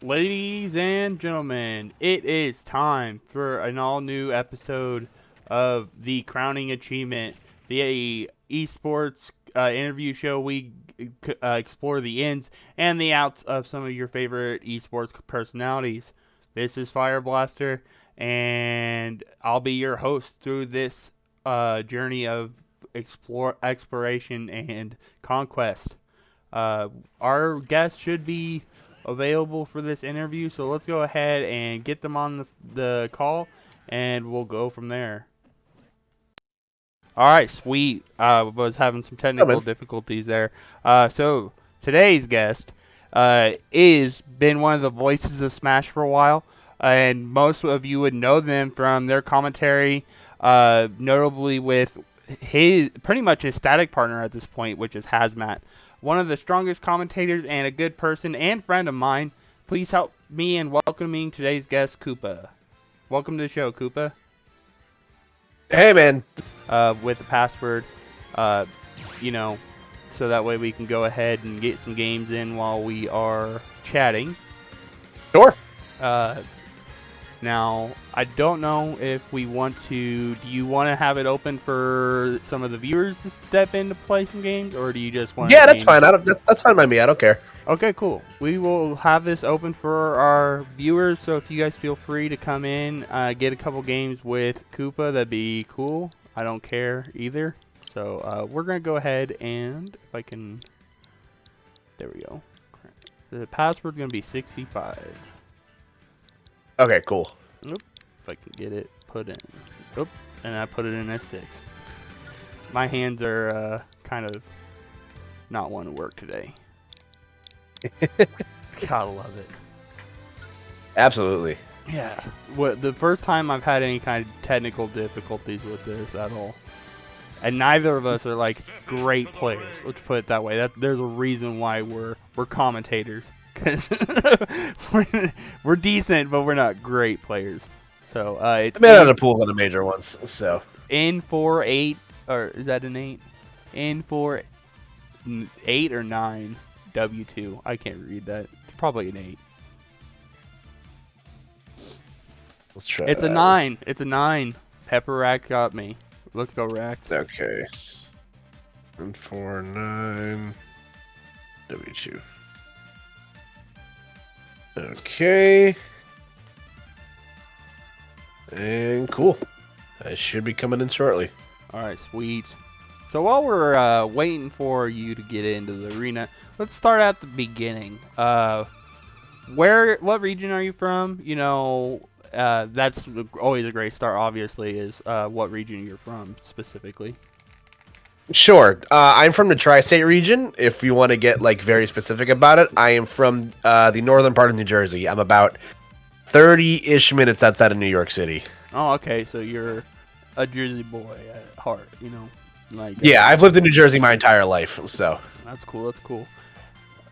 Ladies and gentlemen, it is time for an all-new episode of the Crowning Achievement, the esports interview show. We explore the ins and the outs of some of your favorite esports personalities. This is Fire Blaster, and I'll be your host through this journey of exploration and conquest. Our guest should be available for this interview, so let's go ahead and get them on the call, and we'll go from there. All right, sweet. Was having some Oh, technical man. difficulties there. So today's guest is been one of the voices of Smash for a while, and most of you would know them from their commentary, notably with his pretty much his static partner at this point, which is Hazmat, one of the strongest commentators and a good person and friend of mine. Please help me in welcoming today's guest, Koopa. Welcome to the show, Koopa. Hey, man. With the password, uh, you know, so that way we can go ahead and get some games in while we are chatting. Sure. Now, I don't know if we want to. Do you want to have it open for some of the viewers to step in to play some games, or do you just want? Yeah, that's fine. That's fine by me. I don't care. Okay, cool. We will have this open for our viewers, so if you guys feel free to come in, get a couple games with Koopa, that'd be cool. I don't care either. So we're going to go ahead and, if I can, there we go. The password's going to be 65. Okay, cool. Oop, if I can get it put in. Oop, and I put it in as 6. My hands are kind of not wanting to work today. Gotta love it. Absolutely. Yeah. The first time I've had any kind of technical difficulties with this at all. And neither of us are like great players. Let's put it that way. There's a reason why we're commentators, cuz we're decent, but we're not great players. So it's I made out of pools on the major ones, so N48, or is that an 8? N4 8 or 9 W2. I can't read that. It's probably an 8. let's try. It's a 9. It's a 9. Pepper Rack got me. Let's go Rack. Okay. 149 W2. Okay. And cool. I should be coming in shortly. All right, sweet. So while we're waiting for you to get into the arena, let's start at the beginning. What region are you from? You know, that's always a great start. Obviously, is what region you're from specifically. Sure. I'm from the tri-state region. If you want to get like very specific about it, I am from the northern part of New Jersey. I'm about 30-ish minutes outside of New York City. Oh, okay. So you're a Jersey boy at heart, you know. Like Yeah, I've lived in New Jersey my entire life, so. That's cool. That's cool.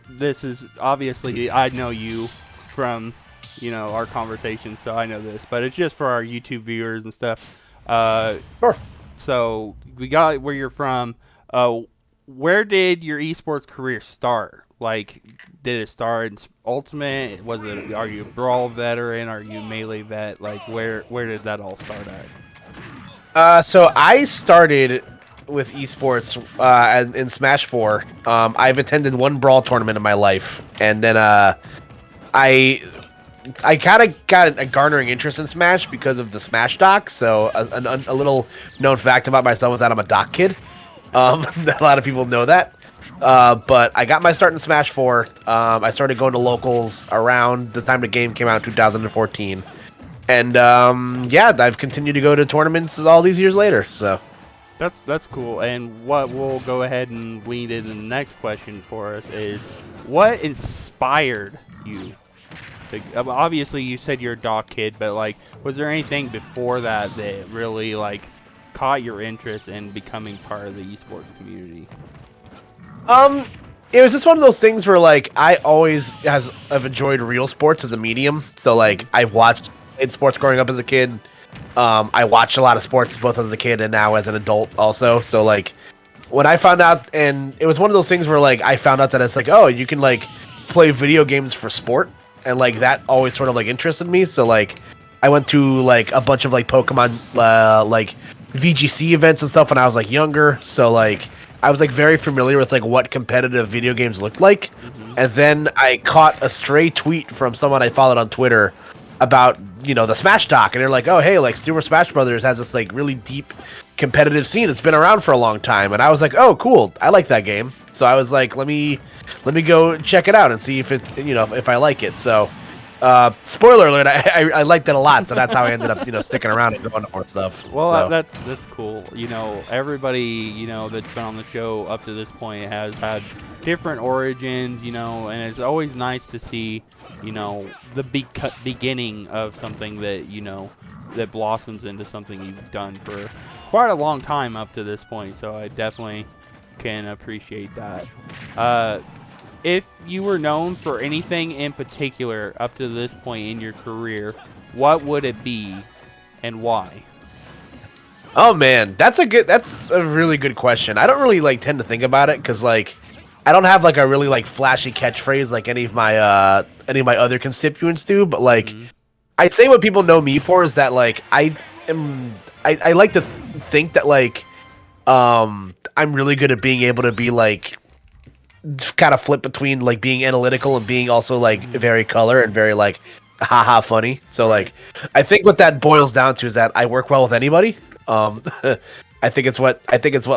This is obviously I know you from, you know, our conversation, so I know this, but it's just for our YouTube viewers and stuff. Sure. So we got where you're from. Where did your esports career start? Like, did it start in Ultimate? Was it? Are you a Brawl veteran? Are you a Melee vet? Like, where did that all start at? So I started with esports in Smash 4. I've attended one Brawl tournament in my life, and then I kind of got a garnering interest in Smash because of the Smash doc. So a little known fact about myself is that I'm a doc kid. A lot of people know that. But I got my start in Smash 4. I started going to locals around the time the game came out in 2014. And yeah, I've continued to go to tournaments all these years later. So That's cool. And what we'll go ahead and lead into the next question for us is, what inspired you? Obviously, you said you're a doc kid, but like, was there anything before that that really like caught your interest in becoming part of the esports community? it was just one of those things where like I always have enjoyed real sports as a medium. So like I've watched sports growing up as a kid. I watched a lot of sports both as a kid and now as an adult also. So like when I found out, and it was one of those things where like I found out that it's like, oh, you can like play video games for sport. and like that always sort of like interested me. So like I went to like a bunch of like Pokemon like VGC events and stuff when I was like younger. So like I was like very familiar with like what competitive video games looked like. And then I caught a stray tweet from someone I followed on Twitter about, you know, the Smash Doc, and they're like, oh hey, like Super Smash Brothers has this like really deep competitive scene. It's been around for a long time. And I was like, oh cool, I like that game. So I was like, let me go check it out and see if it, you know, if I like it. So spoiler alert, I liked it a lot, so that's how I ended up, you know, sticking around and going to more stuff. Well, so. that's cool. You know, everybody, you know, that's been on the show up to this point has had different origins, you know, and it's always nice to see, you know, the beginning of something that, you know, that blossoms into something you've done for quite a long time up to this point. So I definitely can appreciate that. If you were known for anything in particular up to this point in your career, what would it be and why? Oh man, that's a really good question. I don't really like tend to think about it because like I don't have like a really like flashy catchphrase like any of my other constituents do. But like I'd say what people know me for is that like I like to think that like I'm really good at being able to be like kind of flip between like being analytical and being also like very color and very like haha funny. So like I think what that boils down to is that I work well with anybody. I think it's what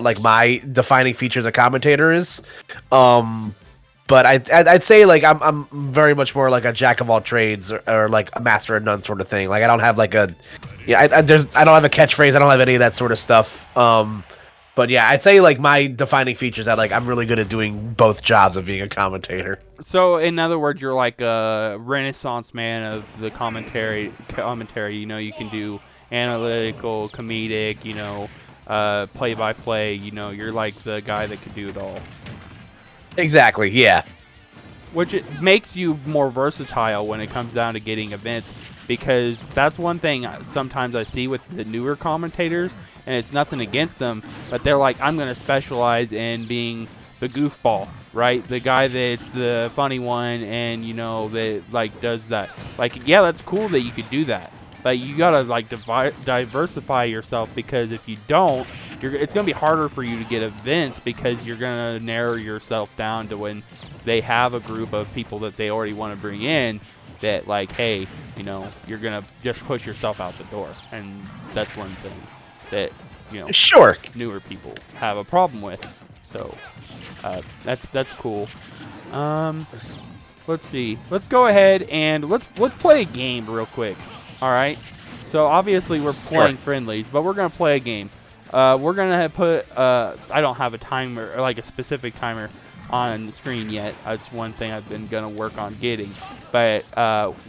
like my defining feature as a commentator is. But I'd say like I'm very much more like a jack of all trades or like a master of none sort of thing. Like I don't have like a I don't have a catchphrase. I don't have any of that sort of stuff. But yeah, I'd say like my defining features that like I'm really good at doing both jobs of being a commentator. So in other words, you're like a renaissance man of the commentary. You know, you can do analytical, comedic, you know, play-by-play. You know, you're like the guy that could do it all. Exactly. Yeah. Which it makes you more versatile when it comes down to getting events, because that's one thing sometimes I see with the newer commentators, and it's nothing against them, but they're like, I'm going to specialize in being the goofball, right? The guy that's the funny one, and, you know, that, like, does that. Like, yeah, that's cool that you could do that, but you got to, like, diversify yourself, because if you don't, it's going to be harder for you to get events, because you're going to narrow yourself down to when they have a group of people that they already want to bring in that, like, hey, you know, you're going to just push yourself out the door, and that's one thing that, you know, sure, newer people have a problem with. So that's cool. Let's see. Let's go ahead and let's play a game real quick. All right. So obviously we're playing friendlies, but we're gonna play a game. We're gonna put I don't have a timer or like a specific timer on the screen yet. That's one thing I've been gonna work on getting. But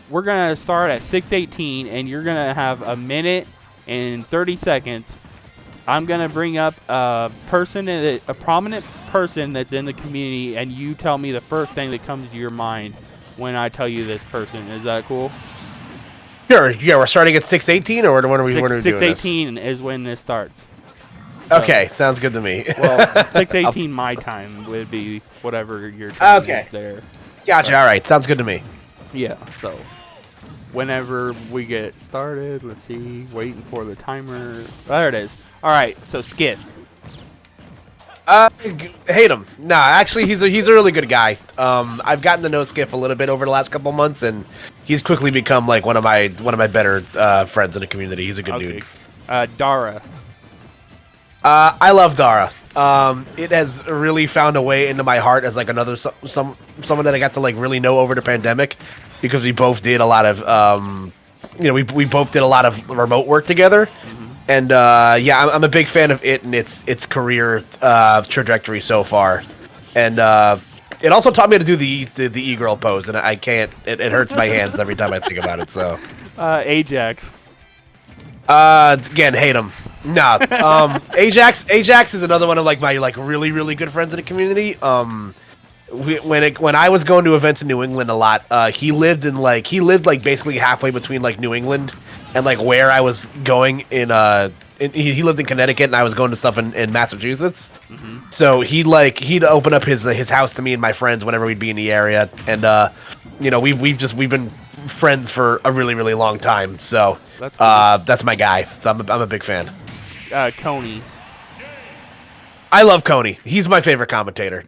we're gonna start at 6:18, and you're gonna have a minute in 30 seconds. I'm going to bring up a prominent person that's in the community, and you tell me the first thing that comes to your mind when I tell you this person. Is that cool? Sure. Yeah, we're starting at 6:18, or when are we doing this? 6:18 is when this starts. So, okay, sounds good to me. Well, 6:18 my time would be whatever your time is there. Gotcha, so, all right, sounds good to me. Yeah, so whenever we get started, let's see, waiting for the timer. There it is. All right, so Skiff. Hate him. Nah, actually, he's a really good guy. I've gotten to know Skiff a little bit over the last couple months, and he's quickly become like one of my better friends in the community. He's a good dude. Dara. I love Dara. It has really found a way into my heart as like another someone that I got to like really know over the pandemic, because we both did a lot of we both did a lot of remote work together. And yeah, I'm a big fan of it and its career trajectory so far, and it also taught me to do the e-girl pose, and I can't. It hurts my hands every time I think about it. So, Ajax. Again, hate him. Nah, Ajax is another one of like my like really good friends in the community. When I was going to events in New England a lot, he lived basically halfway between like New England and like where I was going in he lived in Connecticut, and I was going to stuff in Massachusetts. Mm-hmm. So he'd open up his house to me and my friends whenever we'd be in the area, and we've been friends for a really, really long time. So That's cool. that's my guy. So I'm a big fan. Coney. I love Coney. He's my favorite commentator.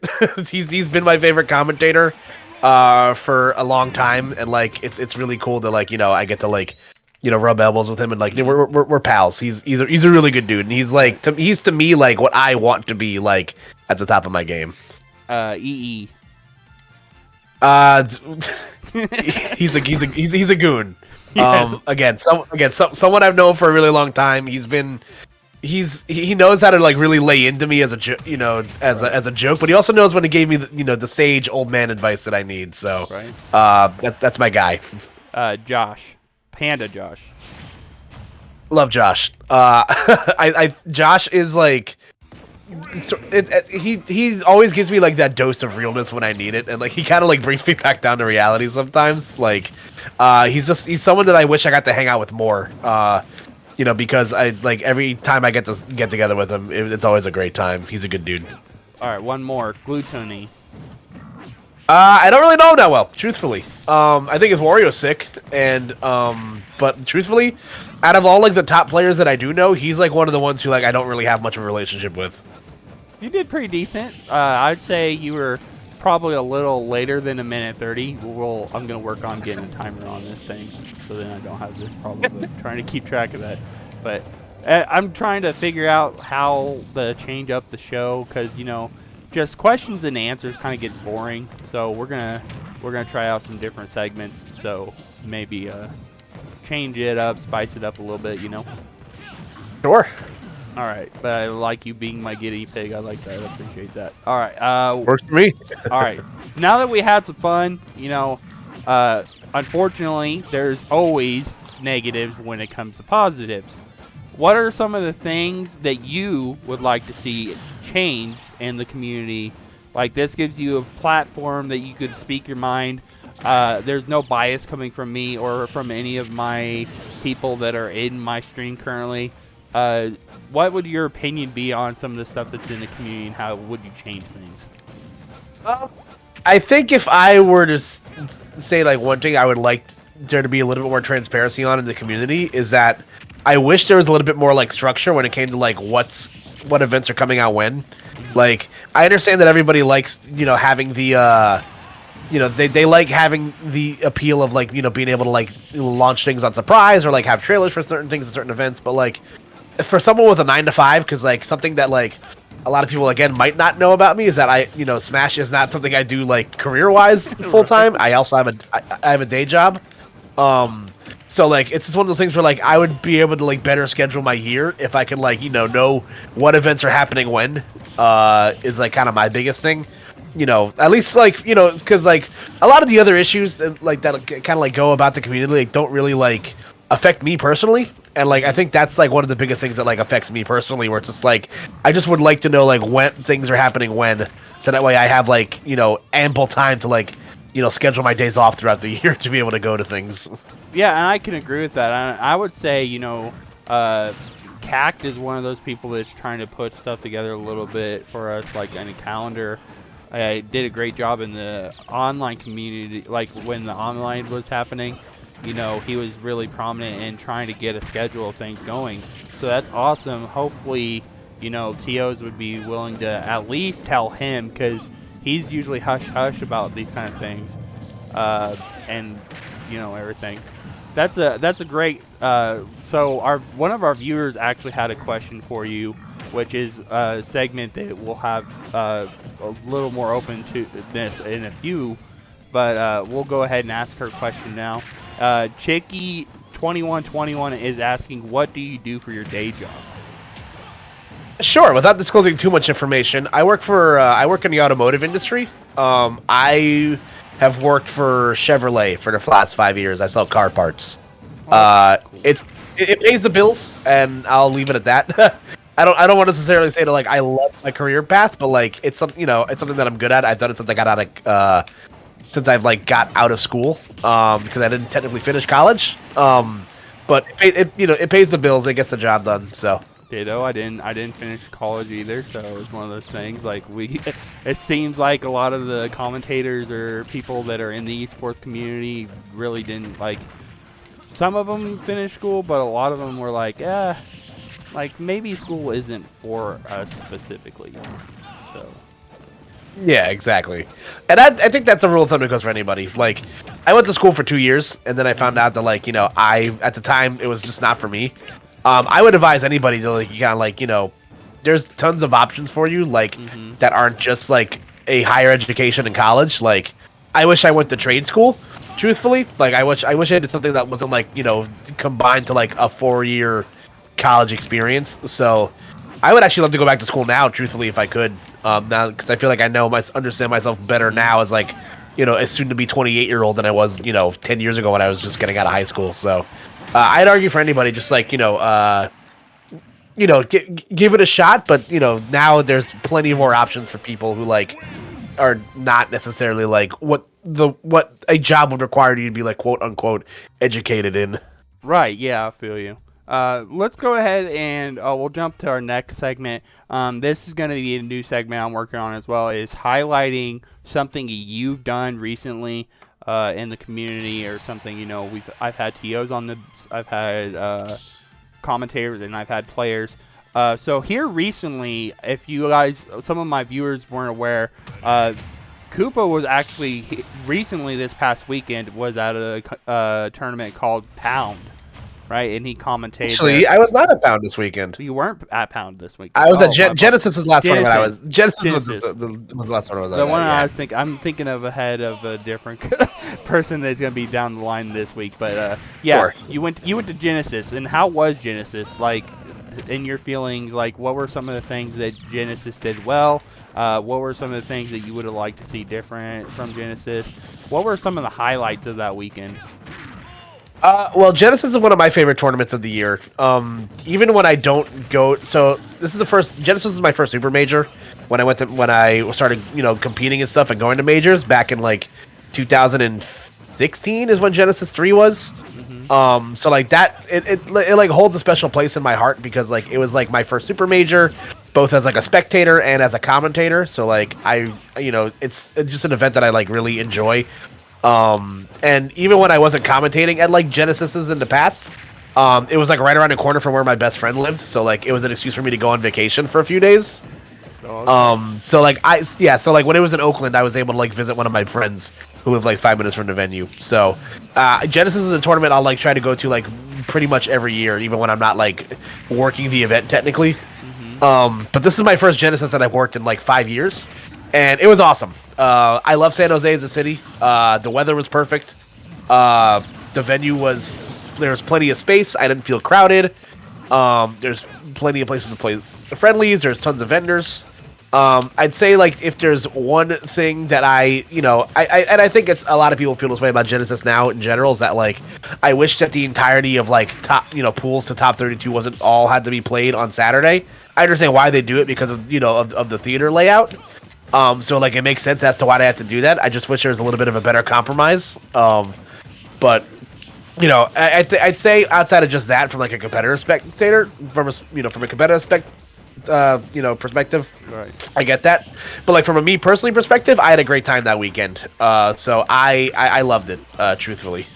he's been my favorite commentator for a long time, and like it's really cool to like I get to like rub elbows with him, and like we're pals. He's a really good dude, and he's like he's to me like what I want to be like at the top of my game. EE. He's a goon. Yes. Someone I've known for a really long time. He knows how to like really lay into me as a as a joke, but he also knows when to give me the sage old man advice that I need. So Right. that's my guy. Josh. Panda Josh. Love Josh. Josh is like, he always gives me like that dose of realness when I need it, and like he kind of like brings me back down to reality sometimes. Like, he's someone that I wish I got to hang out with more. Because I like every time I get together with him, it's always a great time. He's a good dude. All right, one more. Gluttony. I don't really know him that well, truthfully. I think his Wario's sick, and but truthfully, out of all like the top players that I do know, he's like one of the ones who like I don't really have much of a relationship with. You did pretty decent. I'd say you were probably a little later than a minute 30. I'm gonna work on getting a timer on this thing, so then I don't have this problem of trying to keep track of that. But I'm trying to figure out how to change up the show, because just questions and answers kind of gets boring. So we're gonna try out some different segments. So maybe change it up, spice it up a little bit. Sure. All right, but I like you being my guinea pig. I like that. I appreciate that. All right. Works for me. All right. Now that we had some fun, unfortunately, there's always negatives when it comes to positives. What are some of the things that you would like to see change in the community? Like, this gives you a platform that you could speak your mind. There's no bias coming from me or from any of my people that are in my stream currently. What would your opinion be on some of the stuff that's in the community, and how would you change things? I think if I were to say like one thing I would like there to be a little bit more transparency on in the community is that I wish there was a little bit more like structure when it came to like what events are coming out when. Like, I understand that everybody likes having the they like having the appeal of like being able to like launch things on surprise or like have trailers for certain things at certain events, but like for someone with a 9 to 5, because like something that like a lot of people again might not know about me is that I Smash is not something I do like career wise full time. I also have I have a day job, so like it's just one of those things where like I would be able to like better schedule my year if I could like know what events are happening when is like kind of my biggest thing. At least like because like a lot of the other issues like that kind of like go about the community like don't really like affect me personally. And like I think that's like one of the biggest things that like affects me personally, where it's just like I just would like to know like when things are happening when, so that way I have like ample time to like schedule my days off throughout the year to be able to go to things. Yeah, and I can agree with that. I would say Cact is one of those people that's trying to put stuff together a little bit for us, like in a calendar. I did a great job in the online community, like when the online was happening. He was really prominent in trying to get a schedule of things going. So that's awesome. Hopefully, TOs would be willing to at least tell him, because he's usually hush-hush about these kind of things. And, everything. That's a great... so one of our viewers actually had a question for you, which is a segment that we'll have a little more open to this in a few. But we'll go ahead and ask her question now. Chicky2121 is asking, what do you do for your day job? Sure, without disclosing too much information, I work in the automotive industry. I have worked for Chevrolet for the last 5 years. I sell car parts. Oh, cool. It pays the bills, and I'll leave it at that. I don't want to necessarily say that like I love my career path, but like it's something it's something that I'm good at. I've done it since I got out of since I've like got out of school, because I didn't technically finish college. But it pays the bills and it gets the job done. So Ditto. I didn't finish college either, so it's one of those things. Like it seems like a lot of the commentators or people that are in the esports community really didn't like. Some of them finished school, but a lot of them were like, like maybe school isn't for us specifically. So. Yeah, exactly. And I think that's a rule of thumb that goes for anybody. Like, I went to school for 2 years, and then I found out that, like, at the time, it was just not for me. I would advise anybody to, like, kind of, like, there's tons of options for you, like, that aren't just, like, a higher education in college. Like, I wish I went to trade school, truthfully. Like, I wish I did something that wasn't, like, combined to, like, a 4-year college experience. So I would actually love to go back to school now, truthfully, if I could. Now, because I feel like I understand myself better now as like, a soon-to-be 28-year-old than I was, 10 years ago when I was just getting out of high school. So, I'd argue for anybody, just like, give it a shot. But now there's plenty more options for people who like are not necessarily like what a job would require you to be like quote unquote educated in. Right. Yeah, I feel you. Let's go ahead and we'll jump to our next segment. This is going to be a new segment I'm working on as well, is highlighting something you've done recently in the community or something, I've had TOs on I've had commentators and I've had players. So here recently, if you guys, some of my viewers weren't aware, Koopa was actually recently this past weekend was at a tournament called Pound. Right, and he commentated. Actually, I was not at Pound this weekend. You weren't at Pound this weekend. I was at Genesis was the last tournament I was. Genesis. Was the last tournament I was at. The one yeah. I'm thinking of ahead of a different person that's gonna be down the line this week. But yeah, you went to Genesis, and how was Genesis? Like, in your feelings, like what were some of the things that Genesis did well? What were some of the things that you would have liked to see different from Genesis? What were some of the highlights of that weekend? Well, Genesis is one of my favorite tournaments of the year. Even when I don't go, so this is the first. Genesis is my first super major. When I started, competing and stuff and going to majors back in like 2016 is when Genesis 3 was. So like that, it like holds a special place in my heart because like it was like my first super major, both as like a spectator and as a commentator. So like it's just an event that I like really enjoy. And even when I wasn't commentating at like Genesis's in the past, it was like right around the corner from where my best friend lived. So like it was an excuse for me to go on vacation for a few days. So like so like when it was in Oakland, I was able to like visit one of my friends who lived like 5 minutes from the venue. So Genesis is a tournament I'll like try to go to like pretty much every year, even when I'm not like working the event technically. But this is my first Genesis that I've worked in like 5 years, and it was awesome. I love San Jose as a city. The weather was perfect. The venue there was plenty of space. I didn't feel crowded. There's plenty of places to play friendlies. There's tons of vendors. I'd say like if there's one thing that I think it's a lot of people feel this way about Genesis now in general is that like I wish that the entirety of like top pools to top 32 wasn't all had to be played on Saturday. I understand why they do it because of of the theater layout. So like it makes sense as to why they have to do that. I just wish there was a little bit of a better compromise. But I'd say outside of just that, from like a competitive spectator, from a competitive perspective, right. I get that. But like from a me personally perspective, I had a great time that weekend. So I loved it, truthfully.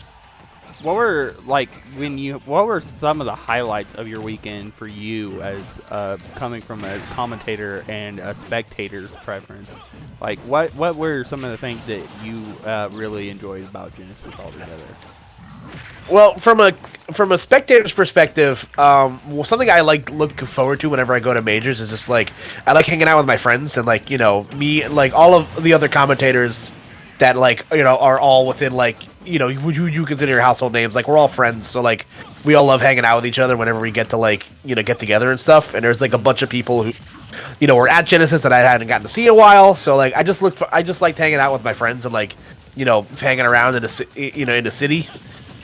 What were some of the highlights of your weekend for you as coming from a commentator and a spectator's preference? Like what were some of the things that you really enjoyed about Genesis altogether? Well, from a spectator's perspective, something I look forward to whenever I go to majors is just like I like hanging out with my friends and like me and like all of the other commentators that like are all within like you consider your household names. Like we're all friends, so like we all love hanging out with each other whenever we get to like get together and stuff. And there's like a bunch of people who were at Genesis that I hadn't gotten to see in a while. So like I just liked hanging out with my friends and like hanging around in the city.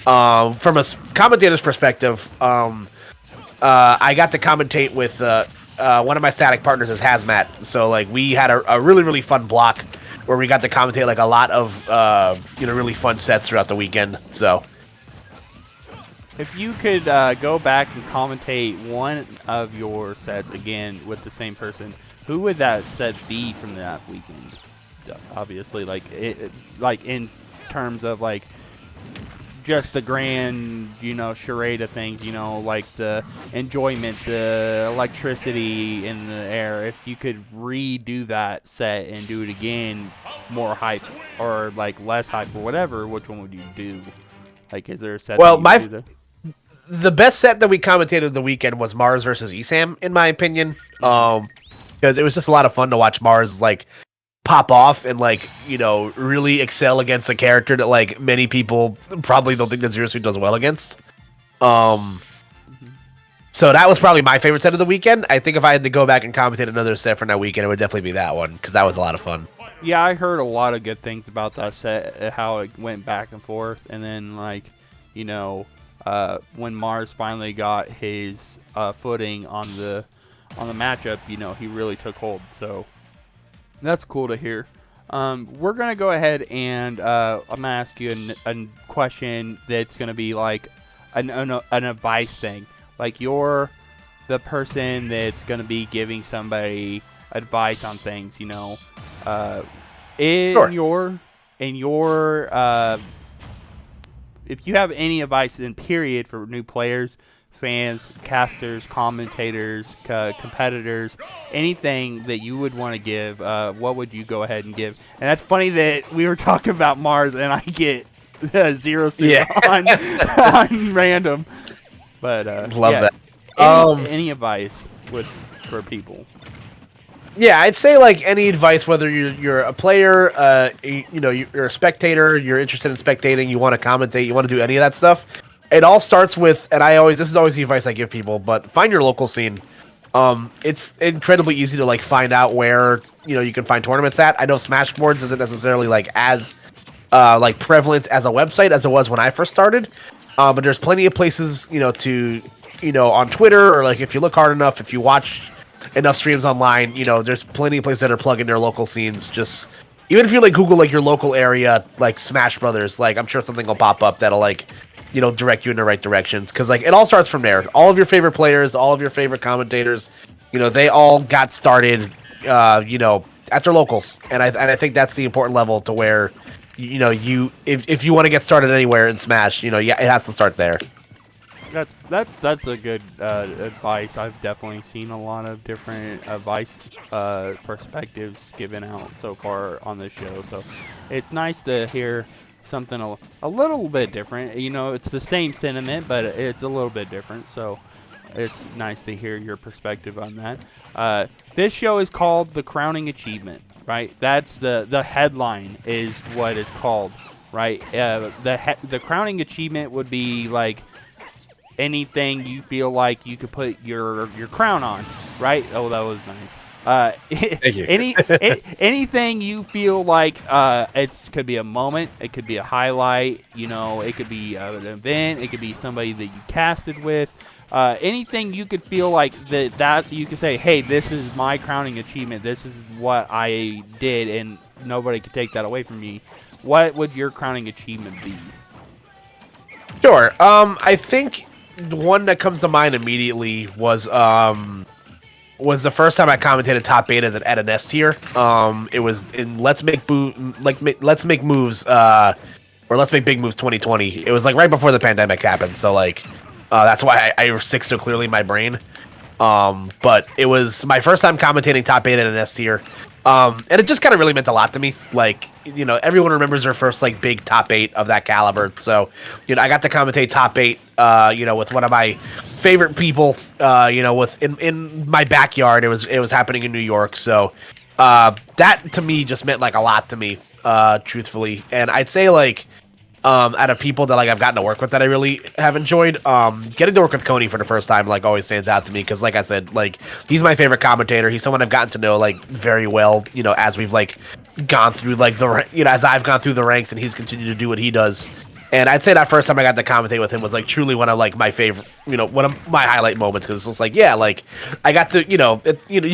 From a commentator's perspective, I got to commentate with one of my static partners is Hazmat. So like we had a really, really fun block where we got to commentate like a lot of really fun sets throughout the weekend. So If you could go back and commentate one of your sets again with the same person, who would that set be from that weekend? Obviously, like in terms of like just the grand, charade of things, like the enjoyment, the electricity in the air. If you could redo that set and do it again, more hype or like less hype or whatever, which one would you do? Like, is there a set that Well, you would do there? the best set that we commentated the weekend was Mars versus Esam, in my opinion. Because it was just a lot of fun to watch Mars like pop off and like really excel against a character that like many people probably don't think that Zero Suit does well against. So that was probably my favorite set of the weekend. I think if I had to go back and commentate another set from that weekend, it would definitely be that one because that was a lot of fun. Yeah, I heard a lot of good things about that set, how it went back and forth, and then when Mars finally got his footing on the matchup, he really took hold. So that's cool to hear. We're gonna go ahead and I'm gonna ask you a question that's gonna be like an advice thing. Like you're the person that's gonna be giving somebody advice on things. In Sure. your if you have any advice in period for new players, fans, casters, commentators, competitors, anything that you would want to give, what would you go ahead and give? And that's funny that we were talking about Mars and I get Zero Suit on random. But Love yeah, that. Any advice for people? Yeah, I'd say like any advice, whether you're a player, you're a spectator, you're interested in spectating, you want to commentate, you want to do any of that stuff. It all starts with, and this is always the advice I give people, but find your local scene. It's incredibly easy to like find out where you can find tournaments at. I know Smashboards isn't necessarily like as like prevalent as a website as it was when I first started, but there's plenty of places to on Twitter, or like if you look hard enough, if you watch enough streams online, there's plenty of places that are plugging their local scenes. Just even if you like Google like your local area, like Smash Brothers, like I'm sure something will pop up that'll like direct you in the right directions. Because like it all starts from there. All of your favorite players, all of your favorite commentators, they all got started, at their locals, and I think that's the important level to where if you want to get started anywhere in Smash, it has to start there. That's a good advice. I've definitely seen a lot of different advice perspectives given out so far on this show. So it's nice to hear something a little bit different. It's the same sentiment, but it's a little bit different. So it's nice to hear your perspective on that. This show is called The Crowning Achievement, right? That's the headline is what it's called, right? The Crowning Achievement would be like anything you feel like you could put your crown on, right? Oh, that was nice. Thank you. Anything you feel like it could be a moment, it could be a highlight, it could be an event, it could be somebody that you casted with. Anything you could feel like that you could say, hey, this is my crowning achievement. This is what I did, and nobody could take that away from me. What would your crowning achievement be? Sure. I think the one that comes to mind immediately was the first time I commentated top beta at an S tier. It was in Let's Make Moves or Let's Make Big Moves 2020. It was like right before the pandemic happened, so like that's why I sticks so clearly in my brain. But it was my first time commentating top beta at an S tier. And it just kind of really meant a lot to me. Like, everyone remembers their first like big top 8 of that caliber. So, I got to commentate top 8, with one of my favorite people, with in my backyard. It was happening in New York. So, that to me just meant like a lot to me, truthfully. And I'd say like, out of people that like I've gotten to work with that I really have enjoyed, getting to work with Coney for the first time like always stands out to me because like I said, like he's my favorite commentator. He's someone I've gotten to know like very well, as we've like gone through like as I've gone through the ranks and he's continued to do what he does. And I'd say that first time I got to commentate with him was like truly one of like my favorite, one of my highlight moments because it's just like, yeah, like I got to, you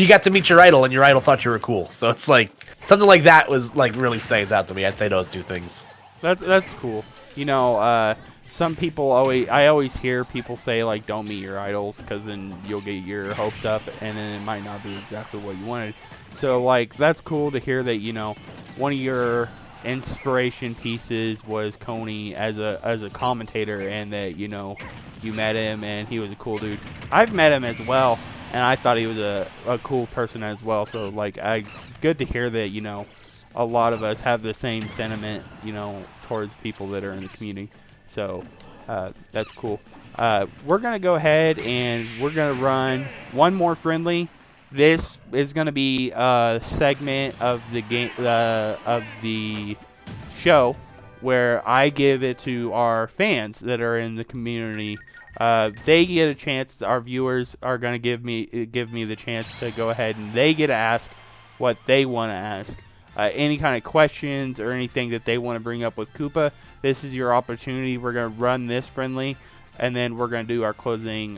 got to meet your idol and your idol thought you were cool. So it's like something like that was like really stands out to me. I'd say those two things. That's cool. you know, some people I always hear people say like, don't meet your idols, because then you'll get your hopes up, and then it might not be exactly what you wanted. So like, that's cool to hear that, you know, one of your inspiration pieces was Coney as a commentator, and that, you know, you met him and he was a cool dude. I've met him as well, and I thought he was a cool person as well. So like, it's good to hear that, you know, a lot of us have the same sentiment, you know, towards people that are in the community. So that's cool. We're gonna go ahead and we're gonna run one more friendly. This is gonna be a segment of the game of the show where I give it to our fans that are in the community. They get a chance. Our viewers are gonna give me the chance to go ahead and they get to ask what they want to ask. Any kind of questions or anything that they want to bring up with Koopa, this is your opportunity. We're going to run this friendly, and then we're going to do our closing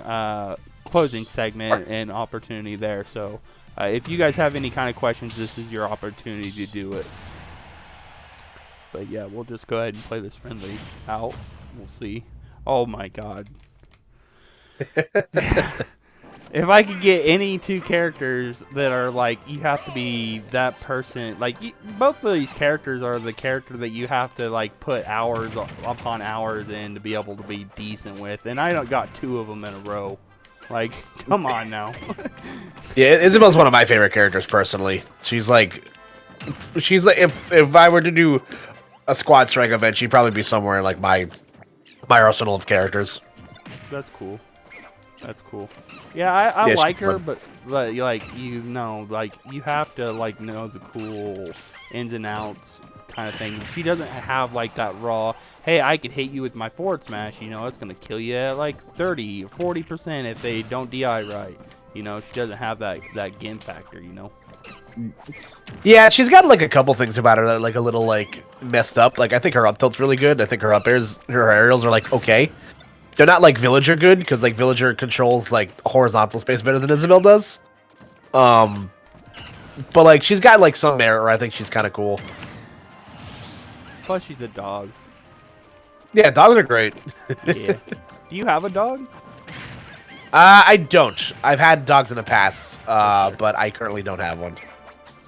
segment and opportunity there. So if you guys have any kind of questions, this is your opportunity to do it. But yeah, we'll just go ahead and play this friendly out. We'll see. Oh my god. If I could get any two characters that are like, you have to be that person, like, both of these characters are the character that you have to, like, put hours upon hours in to be able to be decent with, and I don't got two of them in a row. Like, come on now. Yeah, Isabel's one of my favorite characters, personally. She's like, if I were to do a squad strike event, she'd probably be somewhere in, like, my arsenal of characters. That's cool. That's cool. Yeah, I Yeah, like her, but like, you know, like, you have to like know the cool ins and outs kind of thing. She doesn't have like that raw, hey, I could hit you with my forward smash, you know, it's gonna kill you at like 30 or 40% if they don't DI right. You know, she doesn't have that gimp factor, you know. Yeah, she's got like a couple things about her that are like a little like messed up. Like, I think her up tilt's really good. I think her up airs, her aerials are like okay. They're not like Villager good, because like Villager controls like horizontal space better than Isabel does. But like, she's got like some merit where I think she's kind of cool. Plus, she's a dog. Yeah, dogs are great. Yeah. Do you have a dog? I don't. I've had dogs in the past, but I currently don't have one.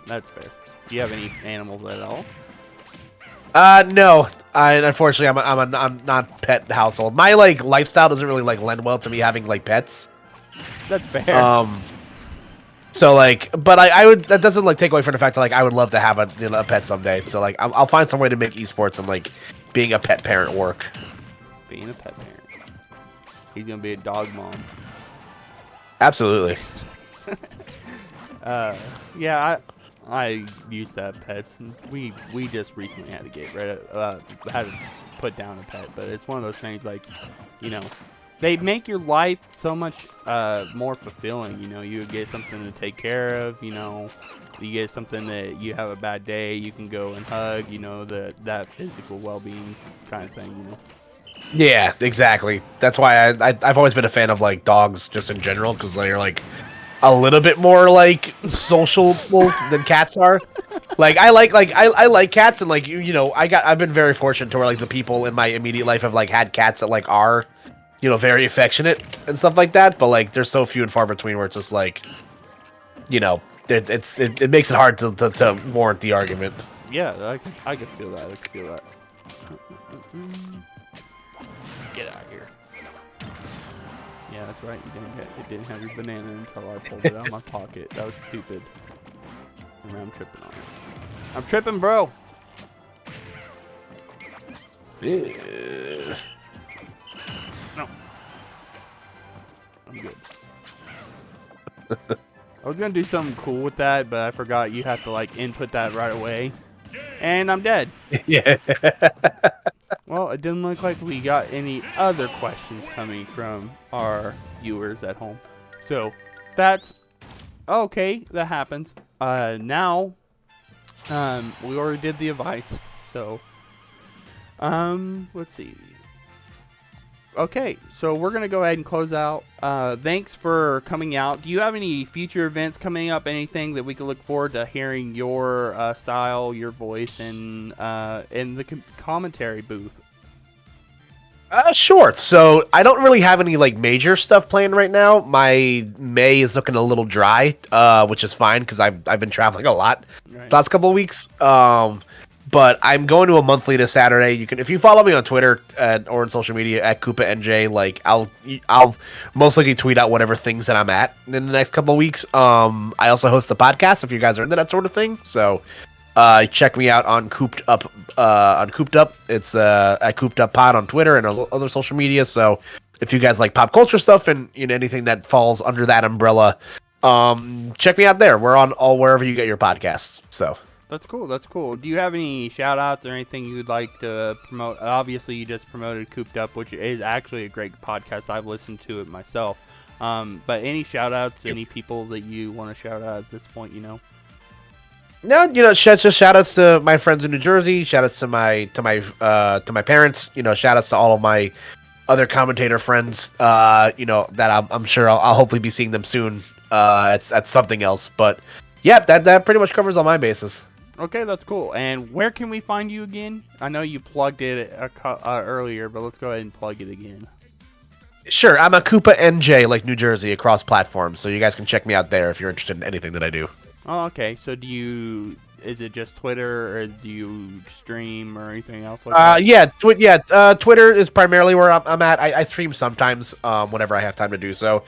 That's fair. Do you have any animals at all? No. Unfortunately, I'm a non-pet household. My like lifestyle doesn't really like lend well to me having like pets. That's fair. So like, but I would, that doesn't like take away from the fact that like I would love to have a pet someday. So like, I'll find some way to make esports and like being a pet parent work. Being a pet parent. He's gonna be a dog mom. Absolutely. Yeah, I used to have pets, and we just recently had to get rid of, had to put down a pet, but it's one of those things like, you know, they make your life so much more fulfilling. You know, you get something to take care of. You know, you get something that you have a bad day, you can go and hug. You know, that physical well-being kind of thing. You know. Yeah, exactly. That's why I've always been a fan of like dogs just in general, because they're like a little bit more like sociable than cats are. Like I like cats, and like you know I've been very fortunate to where like the people in my immediate life have like had cats that like are, you know, very affectionate and stuff like that. But like there's so few and far between where it's just like, you know, it makes it hard to warrant the argument. Yeah, I can feel that. I can feel that. Get out of here. Yeah, that's right. It didn't have your banana until I pulled it out of my pocket. That was stupid. And I'm tripping on it. I'm tripping, bro. Yeah. No. I'm good. I was gonna do something cool with that, but I forgot you have to like input that right away. And I'm dead. Yeah. Well, it didn't look like we got any other questions coming from our viewers at home. So, that's okay. That happens. Now, we already did the advice. So, let's see. Okay, so we're going to go ahead and close out. Thanks for coming out. Do you have any future events coming up? Anything that we can look forward to hearing your style, your voice, and in the commentary booth? Sure. So I don't really have any like major stuff planned right now. My May is looking a little dry, which is fine because I've been traveling a lot Right. the last couple of weeks. But I'm going to a monthly this Saturday. You can, if you follow me on Twitter or on social media at Koopa NJ, like I'll most likely tweet out whatever things that I'm at in the next couple of weeks. I also host a podcast if you guys are into that sort of thing. So check me out on Cooped Up. It's at Cooped Up Pod on Twitter and other social media. So if you guys like pop culture stuff and anything that falls under that umbrella, check me out there. We're on all wherever you get your podcasts. So That's cool. That's cool. Do you have any shout outs or anything you'd like to promote? Obviously, you just promoted Cooped Up, which is actually a great podcast. I've listened to it myself. But any shout outs, any people that you want to shout out at this point, no, just shout outs to my friends in New Jersey. Shout outs to my parents. Shout outs to all of my other commentator friends. That I'm sure I'll hopefully be seeing them soon. At something else, but yeah, that pretty much covers all my bases. Okay, that's cool. And where can we find you again? I know you plugged it earlier, but let's go ahead and plug it again. Sure, I'm a Koopa NJ, like New Jersey, across platforms, so you guys can check me out there if you're interested in anything that I do. Oh, okay. So is it just Twitter, or do you stream or anything else like that? Twitter is primarily where I'm at. I stream sometimes, whenever I have time to do so.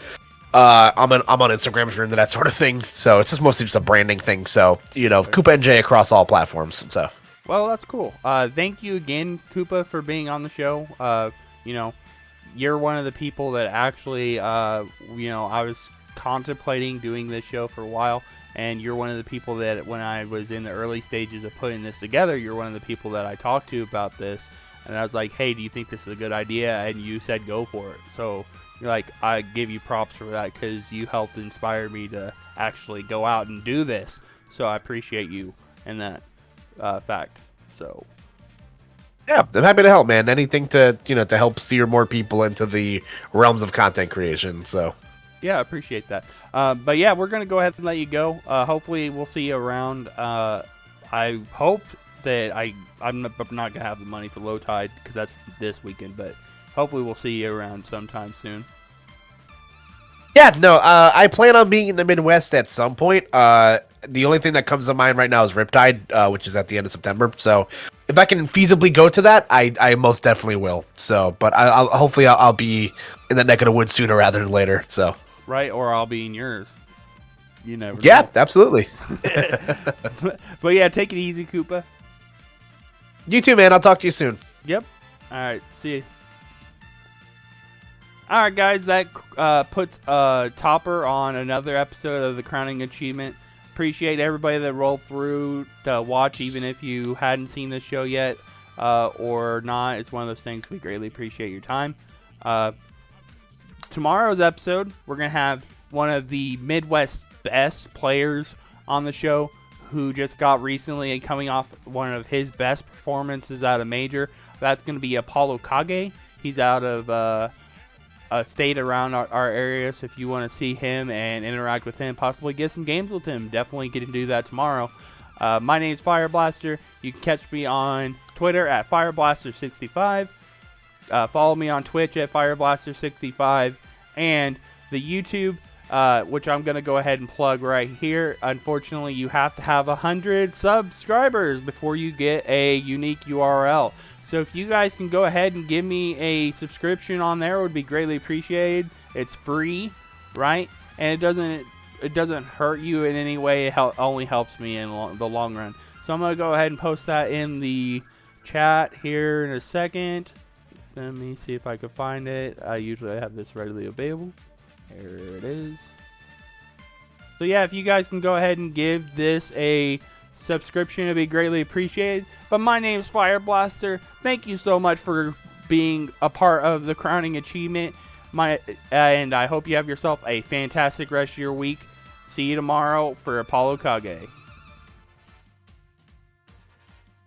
I'm on Instagram if you're into that sort of thing. So it's just mostly just a branding thing. So Koopa NJ across all platforms. So well, that's cool. Thank you again, Koopa, for being on the show. You're one of the people that actually, I was contemplating doing this show for a while, and you're one of the people that when I was in the early stages of putting this together, you're one of the people that I talked to about this, and I was like, hey, do you think this is a good idea? And you said go for it. So I give you props for that because you helped inspire me to actually go out and do this. So I appreciate you in that fact. So yeah, I'm happy to help, man. Anything to to help steer more people into the realms of content creation. So yeah, I appreciate that. But yeah, we're gonna go ahead and let you go. Hopefully, we'll see you around. I hope that I'm not gonna have the money for low tide because that's this weekend, but hopefully we'll see you around sometime soon. Yeah, no, I plan on being in the Midwest at some point. The only thing that comes to mind right now is Riptide, which is at the end of September. So if I can feasibly go to that, I most definitely will. So, but hopefully I'll be in that neck of the woods sooner rather than later. So right, or I'll be in yours. You never. Yeah, know. absolutely. But yeah, take it easy, Koopa. You too, man. I'll talk to you soon. Yep. All right. See you. All right, guys. That puts a topper on another episode of the Crowning Achievement. Appreciate everybody that rolled through to watch, even if you hadn't seen this show yet or not. It's one of those things we greatly appreciate your time. Tomorrow's episode, we're going to have one of the Midwest best players on the show who just got recently coming off one of his best performances out of Major. That's going to be Apollo Kage. He's out of a state around our area, so if you want to see him and interact with him, possibly get some games with him, definitely get to do that tomorrow. My name is Fire Blaster. You can catch me on Twitter at FireBlaster65. Follow me on Twitch at FireBlaster65, and the YouTube, which I'm going to go ahead and plug right here. Unfortunately, you have to have 100 subscribers before you get a unique URL. So if you guys can go ahead and give me a subscription on there, it would be greatly appreciated. It's free, right? And it doesn't hurt you in any way. It only helps me in the long run. So I'm going to go ahead and post that in the chat here in a second. Let me see if I can find it. I usually have this readily available. Here it is. So yeah, if you guys can go ahead and give this a subscription, it'd be greatly appreciated. But my name's Fire Blaster. Thank you so much for being a part of the Crowning Achievement. And I hope you have yourself a fantastic rest of your week. See you tomorrow for Apollo Kage.